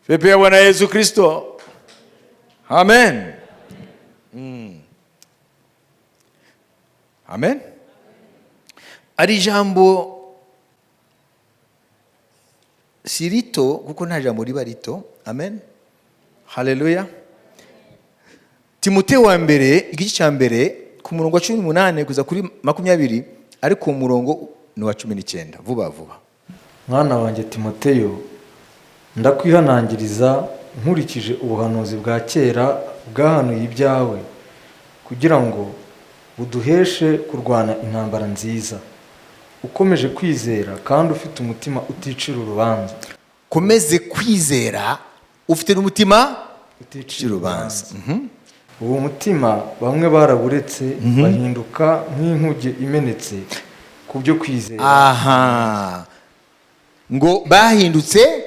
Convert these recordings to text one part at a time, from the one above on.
Pepe ya Bwana Yesu Kristo. Amen. Amen. Ari jambo sirito kuko nta jambo riba rito. Amen. Haleluya. Timote wa mbere igice cya mbere ku murongo wa 18 kuza kuri 20 ariko umurongo ni wa 19 vuba vuba. Mwana wanjye Timoteyo, ndakwihanangiriza nkurikije ubuhanuzi bwa kera bwahanuye ibyawe kugira ngo buduheshe kurwana intambara nziza, ukomeje kwizera kandi ufite umutima uticira urubanza. Komeze kwizera ufite n'umutima uticira urubanza. Uwo mutima bamwe baraburetse bahinduka nk'inkuge imenetse ku byo kwizera. Aha. Ngo bahindutse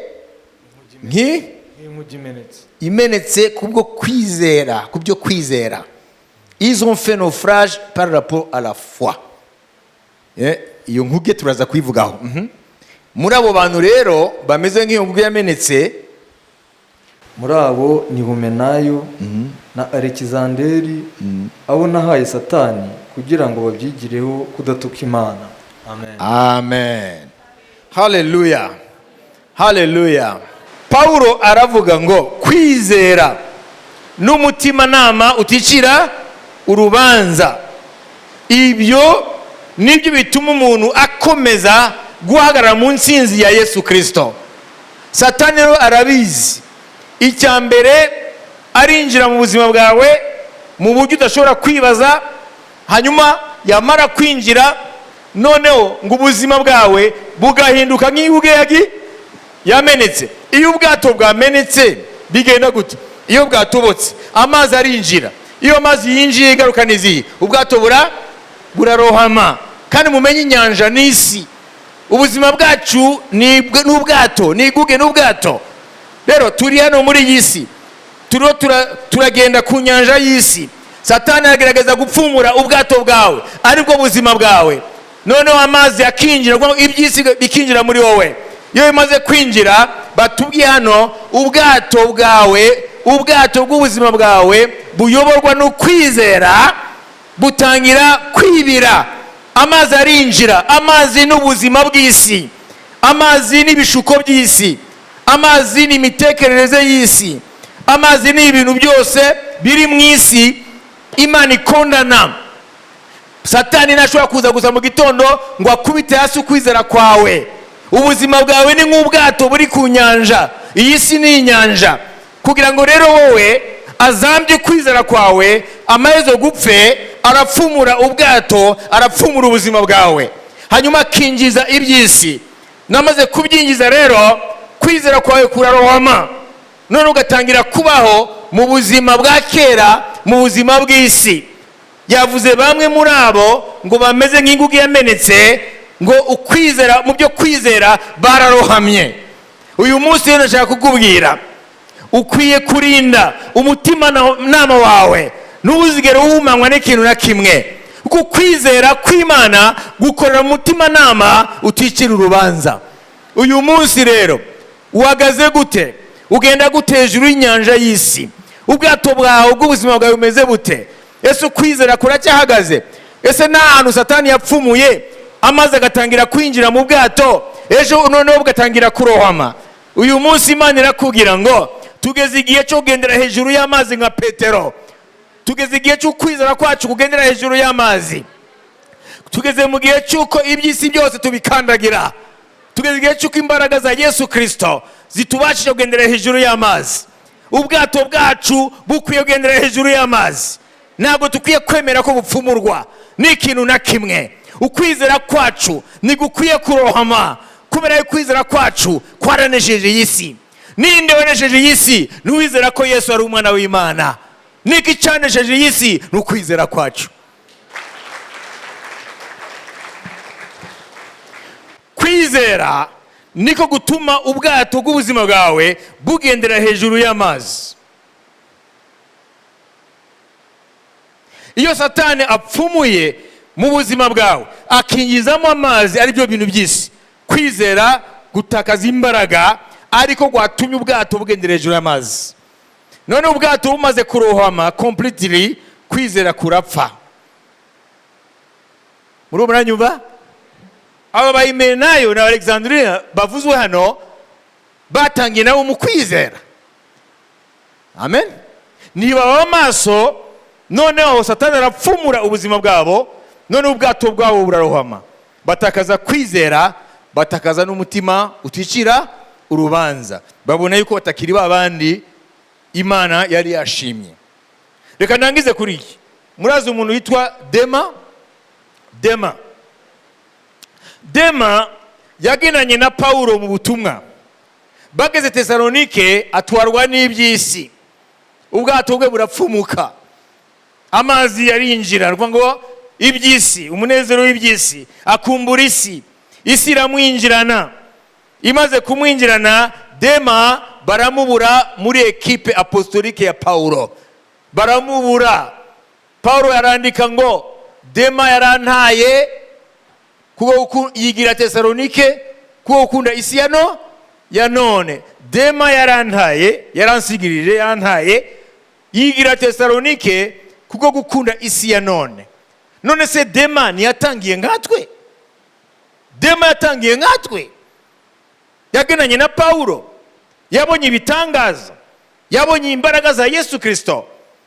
nk'inkuge imenetse kubwo kwizera, kubyo kwizera. Ils ont fait naufrage par rapport à la foi. Iyo nkuge turaza kwivugaho. Muri abo bantu rero bameze nk'iyo nkuge yamenetse, muri abo ni Humenayo na Alexanderi, abo nahaye Satani kugira ngo babyigireho kudatuka Imana. Amen. Amen. Hallelujah. Hallelujah. Paulo aravuga ngo kwizera n'umutima nama uticira urubanza. Ibyo nibyo bituma umuntu akomeza guhagarara mu nsinzi ya Yesu Kristo. Satani rero arabizi. Icyambere arinjira mu buzima bwawe mu buryo udashobora kwibaza, hanyuma yamara kwinjira noneho ngo ubuzima bwawe bugahinduka nk'inkuge yamenetse. Iyo ubwato bwamenetse bigenda gute? Iyo bwatobotse amazi arinjira, iyo amazi yinjiye ingaruka nizi ubwato burarohama. Kandi mumenye inyanja n'isi, ubuzima bwacu ni ubwato, ni inkuge n'ubwato. Rero turi hano muri iyi si, turagenda ku nyanja y'isi. Satani aragerageza gupfumura ubwato bwawe, aribwo buzima bwawe. Noneho amazi akinjira, iby'isi bikinjira muri wowe. Iyo bimaze kwinjira, batubwiye hano ubwato bwawe, ubwato bw'ubuzima bwawe buyoborwa no kwizera, butangira kwibira. Amazi arinjira, amazi n'ubuzima bw'isi, amazi n'ibishuko by'isi, amazi ni imitekerereze y'isi, amazi ni ibintu byose biri mu isi Imana ikondana. Satani ntashobora kuza gusa mu gitondo ngo akubite hasi ukwizera kwawe. Ubuzima bwawe ni nk'ubwato buri ku nyanja, iyi si ni inyanja. Kugira ngo rero wowe azambye kwizera kwawe, amaherezo gupfe, arapfumura ubwato, arapfumura ubuzima bwawe, hanyuma akinjiza iby'isi. Namaze kubyinjiza rero kwizera kwawe kurarohama, none ugatangira kubaho mu buzima bwa kera, mu buzima bw'isi. Yavuze bamwe muri abo ngo bameze nk'inkuge yamenetse, ngo ukwizera mu byo kwizera bararohamye. Uyu munsi rero nashaka kukubwira, ukwiye kurinda umutima nama wawe, ntuzigere uhumanywa n'ikintu na kimwe, kuko kwizera kw'Imana gukorera umutima nama uticira urubanza. Uyu munsi rero uhagaze gute? Ugenda gute hejuru y'inyanja y'isi? Ubwato bwawe bw'ubuzima bwawe bumeze bute? Ese kwizera kuracyahagaze? Ese nta hantu Satani yapfumuye amazi agatangira kwinjira mu bwato, ejo noneho bugatangira kurohama? Uyu munsi Imana irakubwira ngo tugeze igihe cyo kugendera hejuru y'amazi nka Petero. Tugeze igihe cyo kwizera kwacu kugendera hejuru y'amazi. Tugeze mu gihe cy'uko iby'isi byose tubikandagira. Tugeze igihe cy'uko imbaraga za Yesu Kristo zitubashije kugendera hejuru y'amazi. Ubwato bwacu bukwiye kugendera hejuru y'amazi. Ntabwo tukwiye kwemera ko bupfumurwa n'ikintu na kimwe. Ukwizera kwacu ntigukwiye kurohama, kubera yuko kwizera kwacu kwaranesheje iyi si. Ninde wanesheje iyi si? N'uwizera ko Yesu ari umwana w'Imana. Niki cyanesheje iyi si? N'ukwizera kwacu. Kwizera niko gutuma ubwato bw'ubuzima bwawe bugendera hejuru y'amazi. Iyo Satani apfumuye mu buzima bwawe akinjizamo amazi, ari byo bintu by'isi, kwizera gutakaza imbaraga, ariko gwatumye ubwato bugendera hejuru y'amazi. None ubwato bumaze kurohama completely, kwizera kurapfa. Murumuna nyumva? Aba bayimenayo na Alexandria bavuzwe hano batangiye nabo mu kwizera. Amen. Niba bamaso noneho Satani arapfumura ubuzima bwabo, none ubwato bwabo burarohama. Batakaza kwizera, batakaza n'umutima uticira urubanza. Babona yuko batakiri babandi Imana yari yashimye. Reka nangize kuri iki. Murazi umuntu yitwa Dema yagenanye na Paulo mu butumwa. Bageze Tesalonike atwarwa n'ibyisi. Ubwato bwe burapfumuka. Amazi yarinjira, ngo ibyisi, umunezero w'ibyisi, akumbura isi. Isi iramwinjirana. Imaze kumwinjirana, Dema baramubura muri ekipe apostolike ya Paulo. Baramubura. Paulo yarandika ngo Dema yarantaye kuko yigira Tesalonike, kuko ukunda isi ya none. Dema yarantaye, yaransigirije, yarantaye yigira Tesalonike kuko gukunda isi ya none. None se Dema niyatangiye ngatwe? Dema yatangiye ngatwe. Yagenanye na Paulo. Yabonye ibitangaza. Yabonye imbaraga za Yesu Kristo.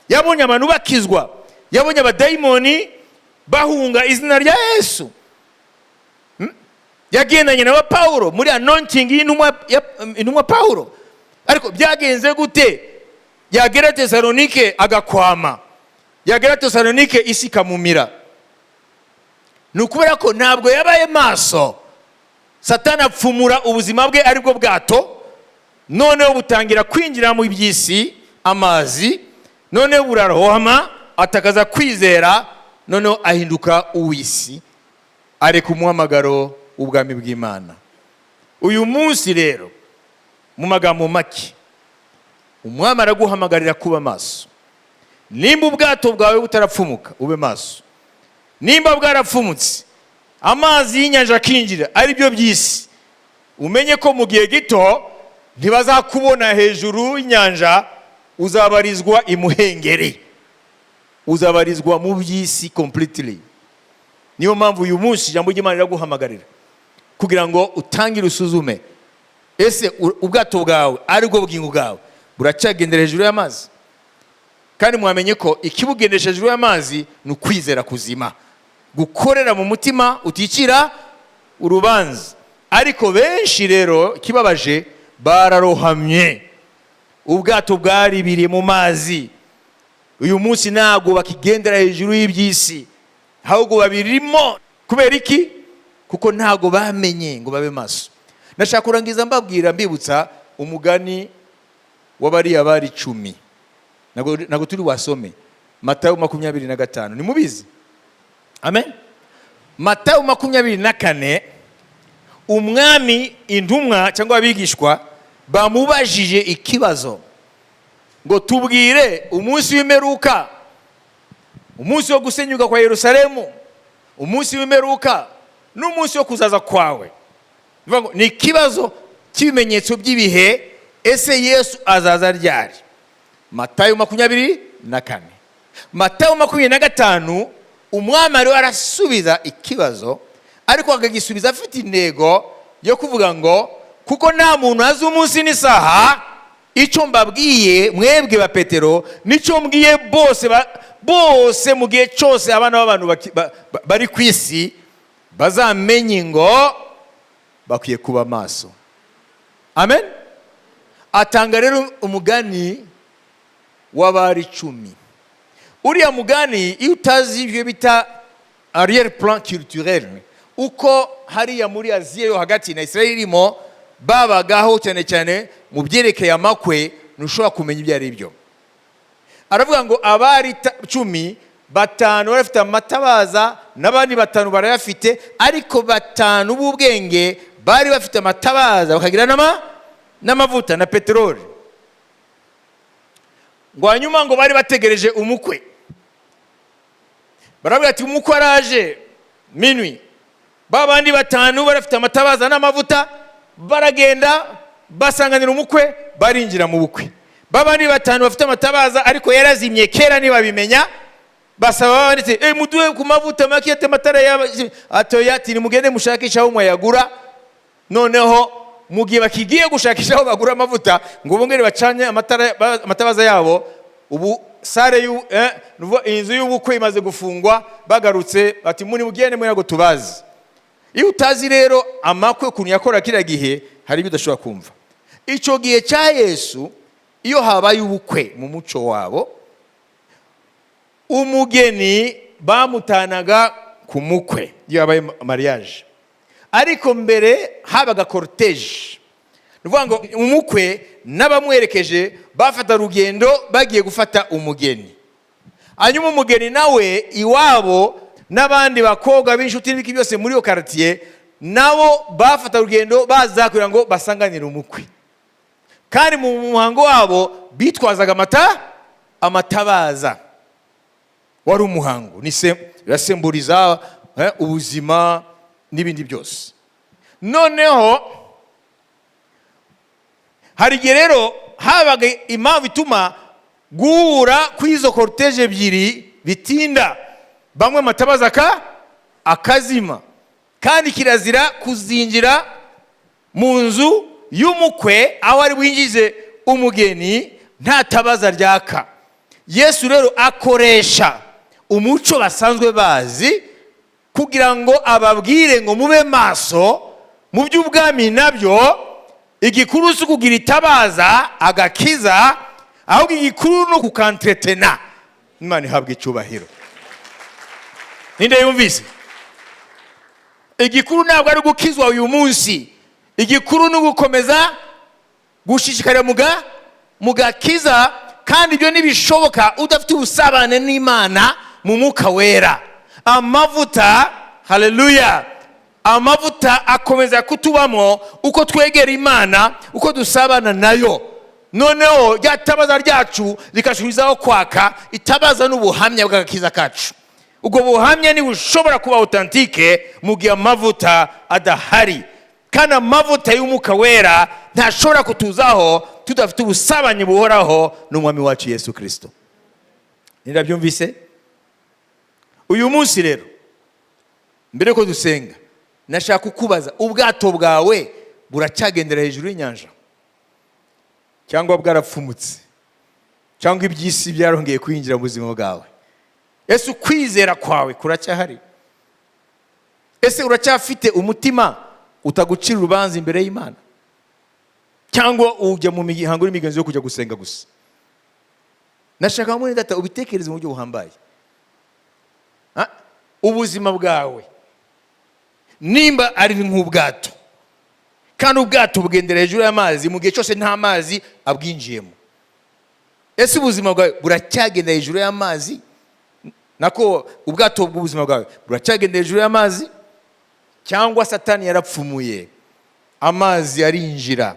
Yabonye abantu bakizwa. Yabonye abadayimoni bahunga izina rya Yesu. Yagendanye na Paulo muri anointing y'intumwa Paulo. Ariko byagenze gute? Yagera Tesalonike agakwama. Yagera Tesalonike isi kamumira. Nukubera ko ntabwo yabaye maso. Satani apfumura ubuzima bwe aribwo bwato. Noneho butangira kwinjira mu byisi, amazi. Noneho burarohama, atakaza kwizera. Noneho ahinduka uwisi. Areka umuhamagaro ubwami bw'Imana. Uyu munsi rero mu magambo make, umwami araguhamagarira kuba maso. Nimba ubwato bwawe butarapfumuka, ube maso. Nimba bwarapfumutse, amazi y'inyanja akinjira ari byo byisi, umenye ko mu gihe gito ntibazakubona hejuru y'inyanja, uzabarizwa imuhengeri, uzabarizwa mu byisi completely. Niyo mpamvu uyu munsi ijambo ry'Imana riraguhamagarira kugira ngo utangire usuzume, ese ubwato bwawe aribwo bugingo bwawe buracyagendera hejuru y'amazi? Kandi mwamenye ko ikibugendesha hejuru y'amazi ni ukwizera kuzima, gukorera mu mutima uticira urubanza. Ariko benshi rero kibabaje bararohamye. Ubwato bwari biri mu mazi. Uyu munsi ntago bakigendera hejuru y'ibyisi, ahubwo babirimo. Kubera iki? Kuko ntago bamenye ngo babe maso. Nashaka kurangiza mbibutsa umugani w'abariya bari 10. Nago turi wasome Matayo 25. Ni mubizi? Amen. Matayo 24, umwami intumwa cyangwa abigishwa bamubajije ikibazo ngo tubwire umunsi w'imperuka, umunsi wo gusenyuka kwa Yerusalemu, umunsi w'imperuka n'umunsi wo kuzaza kwawe. Ni ikibazo cy'ibimenyetso by'ibihe. Ese Yesu azaza ryari? Matayo 24. Matayo 25, umwami ariwe arasubiza ikibazo, ariko akagisubiza afite intego yo kuvuga ngo kuko nta muntu azi umunsi n'isaha, icyo mbabwiye mwebwe ba Petero nicyo mbwiye bose mu gihe cyose abana b'abantu bari ku isi bazamenye ngo bakwiye kuba maso. Amen. Atanga rero umugani w'abari 10. Uriya mugani iyo utazi ibyo bita arrière plan culturel, uko hariya muri Aziya yo hagati na Israeli irimo babagaho cyane cyane mu byerekeye amakwe, ntushobora kumenya ibyo ari byo. Aravuga ngo abari 10, 5 barafite amatabaza n'abandi 5 barayafite, ariko 5 b'ubwenge bari bafite amatabaza bakagira n'amavuta na peteroli. Ngo hanyuma ngo bari bategereje umukwe. Baravuga ati umukwe araje minuit. Babandi 5 barafite amatabaza n'amavuta baragenda basanganira umukwe, barinjira mu bukwe. Babandi batanu bafite amatabaza ariko yarazimye kera niba bimenya, basaba banditse muduhe ku mavuta makiyete matara atoya ati nimugende mushakisha aho mwayagura. Noneho mugiye bakigiye gushakisha aho bagura amavuta ngo bongere bacanye amatabaza yabo, ubu sare inzu y'ubukwe imaze gufungwa, bagarutse bati muni mugende mwe nago tubazi. Iyo utazi rero amakwe kuntu yakora kira gihe, hari ibyo udashobora kumva. Ico gihe cya Yesu iyo habaye ubukwe mu muco wabo, umugeni bamutanaga ku mukwe iyo habaye mariage, ariko mbere habaga cortege. Nuvuga ngo umukwe n'abamwerekeje bafata rugendo bagiye gufata umugeni, hanyuma umugeni nawe iwabo n'abandi bakobwa b'inshuti n'ibiki byose muri yo quartier nabo bafata rugendo baza kugira ngo basanganire umukwe. Kandi mu muhango wabo bitwazaga amatabaza. Wari umuhango yasemburiza ubuzima n'ibindi byose. Noneho hari igihe rero habaga impamvu ituma guhura kw'izo cortege ebyiri bitinda, bamwe amatabaza akazima, kandi kirazira kuzinjira mu nzu y'umukwe aho ari winjize umugeni nta tabaza ryaka. Yesu rero akoresha umuco basanzwe bazi kugira ngo ababwire ngo mube maso mu by'ubwami nabyo. Igikuru si kugira itabaza agakiza, ahubwo igikuru no kukantretena. Imana ihabwa icyubahiro. Ninde yumvise? Igikuru ntabwo ari gukizwa uyu munsi, igikuru ni gukomeza gushishikarira mugakiza, kandi ibyo nibishoboka udafite ubusabane n'Imana mu Mwuka Wera. Amavuta, haleluya, amavuta akomeza kutubamo uko twegera Imana, uko dusabana nayo. Noneho rya tabaza ryacu rikashurizaho kwaka itabaza n'ubuhamya bw'agakiza kacu. Ubwo buhamya ni bushobora kuba authentique mu gihe amavuta adahari. Kana amavuta y'Umwuka Wera ntashobora kutuzaho tudafite ubusabanye buhoraho n'Umwami wacu Yesu Kristo. Nirabyumvise? Uyu munsi rero mbere ko dusenga, nashaka kukubaza, ubwato bwawe buracyagendera hejuru y'inyanja cyangwa bwarapfumutse, cyangwa iby'isi byarongeye kwinjira mu buzima bwawe? Ese kwizera kwawe kuracyahari? Ese uracyafite umutima utagucira urubanza imbere y'Imana, cyangwa ujya mu mihango n'imigenzo yo kujya gusenga gusa? Nashaka muri data ubitekereze mu buryo buhambaye. Ubuzima bwawe nimba ari nk'ubwato, kandi ubwato bugendera hejuru y'amazi mu gihe cyose nta mazi abwinjiyemo, ese ubuzima bwawe buracyagenda hejuru y'amazi? Nako ubwato bw'ubuzima bwawe buracyagenda hejuru y'amazi, cyangwa Satani yarapfumuye amazi arinjira,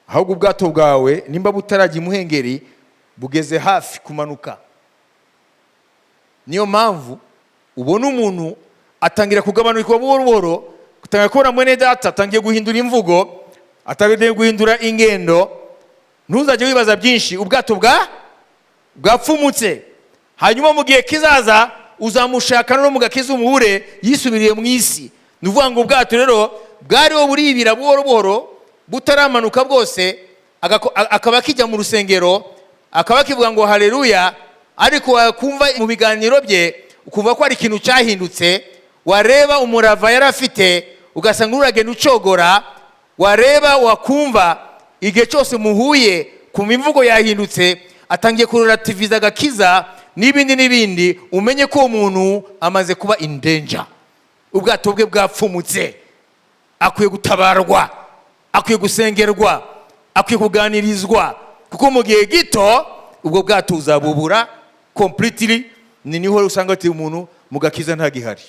ahubwo ubwato bwawe nimba butarajya imuhengeri bugeze hafi kumanuka? Niyo mpamvu ubona umuntu atangira kugabanuka buhoro buhoro, kutangira kubona mwene data atangiye guhindura imvugo, atangiye guhindura ingendo. Ntuzajye wibaza byinshi, ubwato bwapfumutse. Hanyuma mu gihe kizaza uzamushaka no mugakiza umubure yisubiriye mu isi. Nuvuga ngo ubwato rero bwariho buribira buhoro buhoro butaramanuka bwose, akaba kijya mu rusengero, akaba kivuga ngo haleluya, ariko wakumva mu biganiro bye ukumva ko ari ikintu cyahindutse. Wareba umurava yarafite ugasanga uragenda ucogora, wareba wakumva igihe cyose muhuye ku imvugo yahindutse, atangiye kurelativiza agakiza n'ibindi, umenye ko umuntu amaze kuba in danger. Ubwato bwe bwapfumutse, akwiye gutabarwa, akwiye gusengerwa, akwiye kuganirizwa, kuko mu gihe gito ubwo bwato uzabubura completely. Niho usanga ati umuntu mugakiza ntagihari,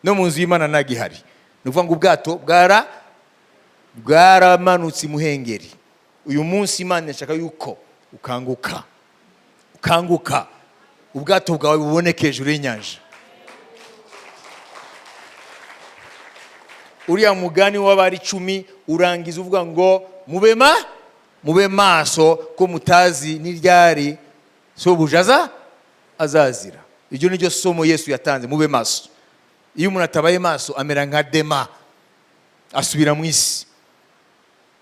no mu nzu y'Imana ntagihari. Nuvuga ngo ubwato bwaramanutse imuhengeri. Uyu munsi Imana ishaka yuko ukanguka, ubwato bwawe buboneke hejuru y'inyanja. Uriya mugani w'abari 10 urangiza uvuga ngo mube maso ko mutazi n'iryari sobuja azazira. Iryo niryo somo Yesu yatanze, mube maso. Iyo umuntu atabaye maso amera nka Dema, asubira mu isi.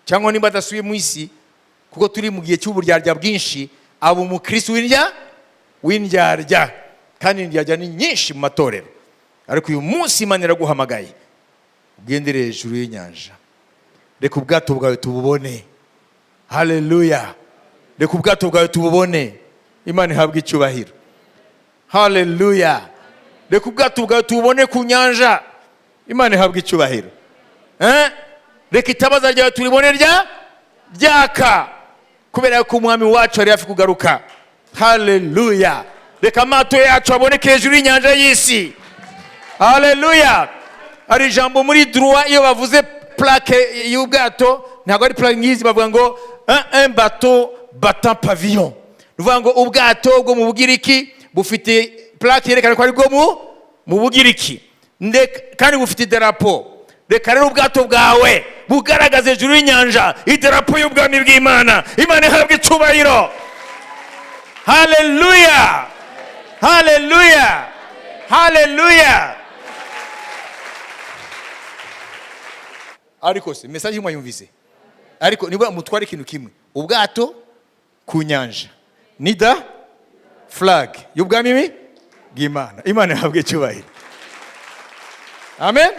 Cyangwa nimba adasubiye mu isi, kuko turi mu gihe cy'uburyarya bwinshi, abo umukristo w'indyarya, kandi indyarya ni nyinshi mu matorero. Ariko uyu munsi Imana iraguhamagaye, ugendere hejuru y'inyanja. Reka ubwato bwawe tububone. Haleluya. Reka ubwato bwawe tububone. Imana ihabwe icyubahiro. Haleluya. Reka ubwato bwawe tububone ku nyanja. Imana ihabwe icyubahiro. Reka itabaza ryawe turibone ryaka, kubera ko umwami wacu ari hafi kugaruka. Haleluya. Reka amato yacu aboneke hejuru y'inyanja y'isi. Haleluya. Hari ijambo muri droit iyo bavuze plaque y'ubwato, ntabwo ari plaque ngizi, bavuga ngo un bateau battant pavillon. Nuvuga ngo ubwato bwo mu Bugiriki bufite plaque yerekana ko ari bwo mu Bugiriki, kandi bufite idarapo. Reka rero ubwato bwawe bugaragaze hejuru y'inyanja idarapo y'ubwami bw'Imana. Imana ihabwe icyubahiro. Haleluya. Haleluya. Haleluya. Ariko se message mwayumvise, ariko niba mutware ikintu kimwe, ubwato ku nyanja nida flag y'ubwami bw'Imana. Imana ihabwe icyubahiro. Amen.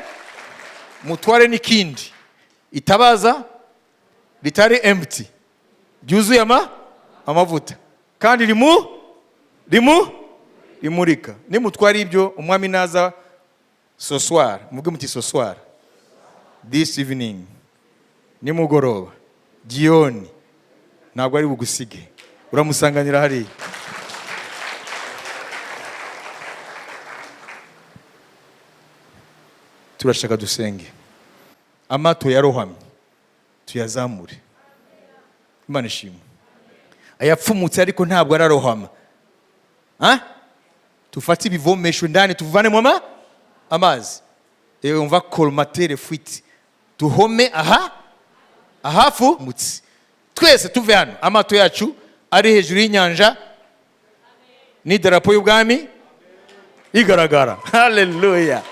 Mutware n'ikindi, itabaza ritari empty, byuzuye amavuta, kandi rimurika. Nimutware ibyo, umwami naza ce soir, muvuge muti ce soir, this evening, nimugoroba, jioni, ntabwo ari bugusige, uramusanganira hariya. Turashaka dusenge. Amato yarohamye tuyazamure. Imana ishimwe. Ayapfumutse ariko ntabwo ararohama. Tufate ibivomesho ndani tuvane mu amazi. On va colmater les fuites. Tuhome ahafu mutsi. Twese tuve hano, amato yacu ari hejuru y'inyanja, ni darapo y'ubwami igaragara. Haleluya.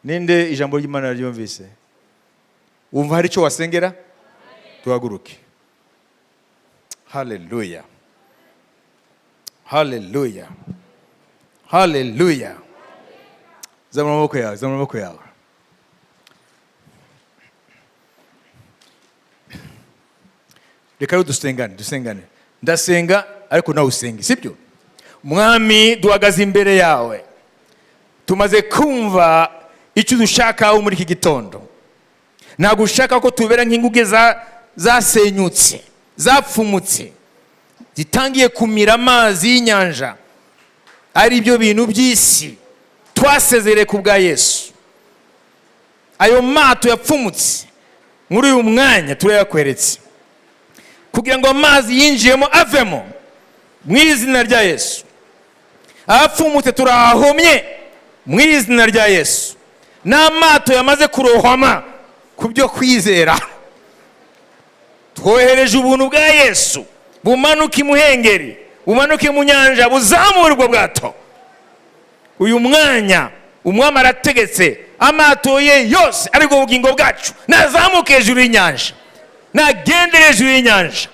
Ninde ijambo ry'Imana ryumvise? Wumva hari icyo wasengera? Tuhaguruke. Haleluya. Haleluya. Haleluya. Zamura amaboko yawe. Reka dusengane. Ndasenga ariko nawe usenge, sibyo? Mwami, duhagaze imbere yawe, tumaze kumva icyo dushaka muri iki gitondo. Ntabwo ushaka ko tubera nk'inguge zasenyutse, zapfumutse, zitangiye kumira amazi y'inyanja, ari byo bintu by'isi. Twasezereye ku bwa Yesu. Ayo mato yapfumutse muri uyu mwanya turayakweretse, kugira ngo amazi yinjiyemo avemo mu izina rya Yesu. Abapfumutse turahomye mu izina rya Yesu. N'amato yamaze kurohama ku byo kwizera, twohereje ubuntu bwa Yesu bumanuka imuhengeri, bumanuka mu nyanja, buzamura ubwo bwato. Uyu mwanya umwami arategetse amato ye yose ariko ubugingo bwacu nazamuke hejuru y'inyanja, nagendere hejuru y'inyanja.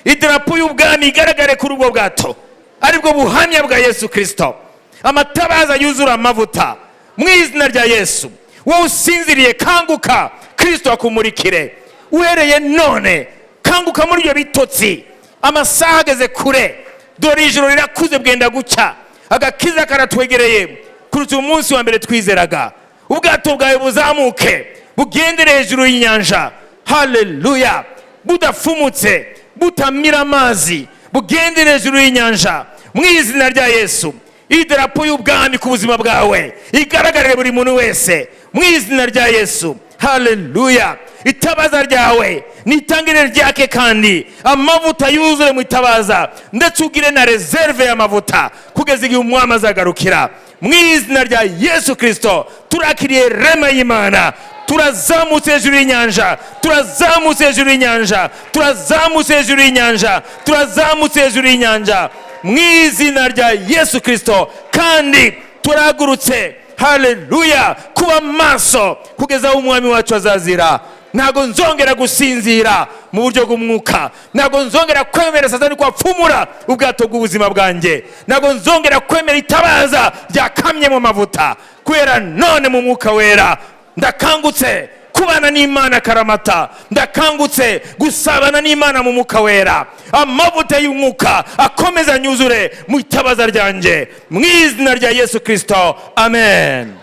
Idarapo y'ubwami igaragare kuri ubwo bwato, aribwo buhamya bwa Yesu Kristo. Amatabaza yuzura amavuta mu izina rya Yesu. Wowe usinziriye, kanguka, Kristo akumurikire. Uhereye none kanguka muri ibyo bitotsi. Amasaha ageze kure, dore ijoro rirakuze bwenda gucya, agakiza karatwegereye kuruta umunsi wa mbere twizeraga. Ubwato bwawe buzamuke bugendere hejuru y'inyanja. Haleluya. Budafumutse, butamira amazi, bugendere hejuru y'inyanja mu izina rya Yesu. Idarapo y'ubwami ku buzima bwawe igaragarire buri muntu wese mu izina rya Yesu. Haleluya. Itabaza ryawe nitangire ryake, kandi amavuta yuzure mu itabaza, ndetse ugire na reserve y'amavuta kugeza igihe umwami azagarukira mu izina rya Yesu Kristo turakiriye rema y'Imana. Turazamutse hejuru y'inyanja, turazamutse hejuru y'inyanja, turazamutse hejuru y'inyanja, turazamutse hejuru y'inyanja mu izina rya Yesu Kristo. Kandi turagurutse, haleluya, kuba maso kugeza aho umwami wacu azazira. Ntago nzongera gusinzira mu buryo bw'umwuka. Ntago nzongera kwemera Satani kwapfumura ubwato bw'ubuzima bwanjye. Ntago nzongera kwemera itabaza ryakamye mu mavuta. Kubera none mu mwuka wera ndakangutse kubana n'Imana karamata. Ndakangutse gusabana n'Imana mu mwuka wera. Amavuta y'umwuka akomeza nyuzure mu itabaza ryanjye mu izina rya Yesu Kristo. Amen.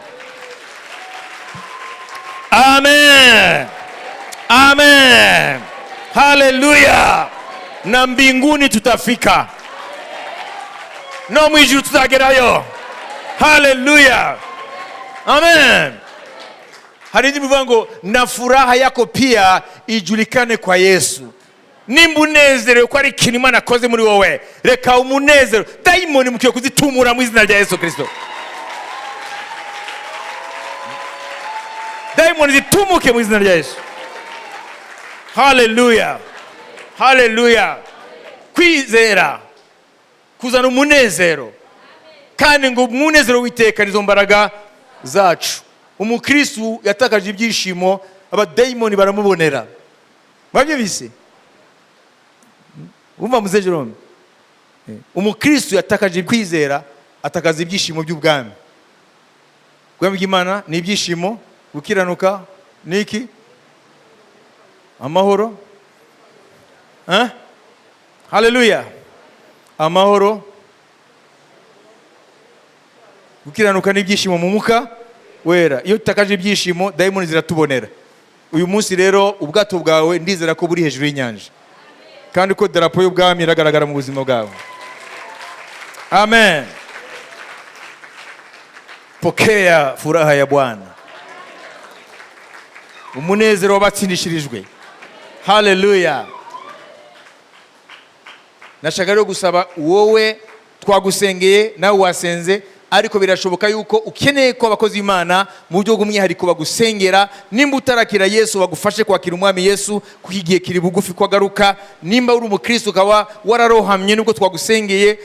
Amen. Amen. Haleluya. Na mbinguni tutafika, no mwijuru tutagerayo. Haleluya. Amen. Hari ndi bivuga ngo na furaha yako pia ijulikane kwa Yesu. Nimba unezerewe ko ari ikintu Imana akoze muri wowe, reka umunezero dayimoni mukiye kuzitumura mu izina rya Yesu Kristo. Dayimoni zitumuke mu izina rya Yesu. Haleluya. Haleluya. Kwizera kuzana umunezero, kandi ngo umunezero w'iteka nizo mbaraga zacu. Umukristo yatakaje ibyishimo, abadayimoni baramubonera. Babyo bise umva muze Jerome, umukristo yatakaje kwizera, atakaza ibyishimo by'ubwami. Ubwami bw'Imana ni ibyishimo, gukiranuka niki, amahoro. Haleluya. Amahoro, gukiranuka n'ibyishimo mu mwuka wera. Iyo tutakaje ibyishimo, dayimoni ziratubonera. Uyu munsi rero ubwato bwawe ndizera ko buri hejuru y'inyanja, kandi ko darapo y'ubwami iragaragara mu buzima bwawe. Amen. Pokea furaha ya Bwana, umunezero wabatsindishirijwe. Haleluya. Nashaka rero gusaba wowe twagusengeye nawe wasenze, ariko birashoboka yuko ukeneye ko abakozi b'Imana mu buryo bw'umwihariko bagusengera. Nimba utarakira Yesu bagufashe kwakira umwami Yesu kuko igihe kiri bugufi ko agaruka. Nimba uri umukristo ukaba wararohamye nubwo twagusengeye,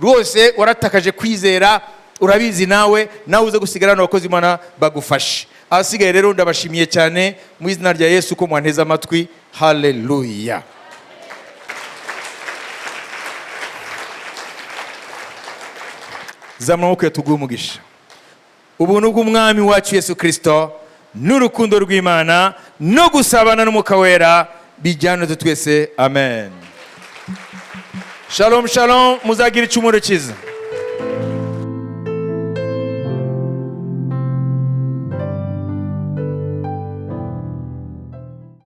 rwose waratakaje kwizera, urabizi nawe uze gusigarana abakozi b'Imana bagufashe. Abasigaye rero ndabashimiye cyane mu izina rya Yesu ko mwanteze amatwi. Haleluya. Zamura amaboko tuguhe umugisha. Ubuntu bw'umwami wacu Yesu Kristo n'urukundo rw'Imana no gusabana n'umwuka wera bijyane twese. Amen. Shalom shalom. Muzagira icyumweru cyiza.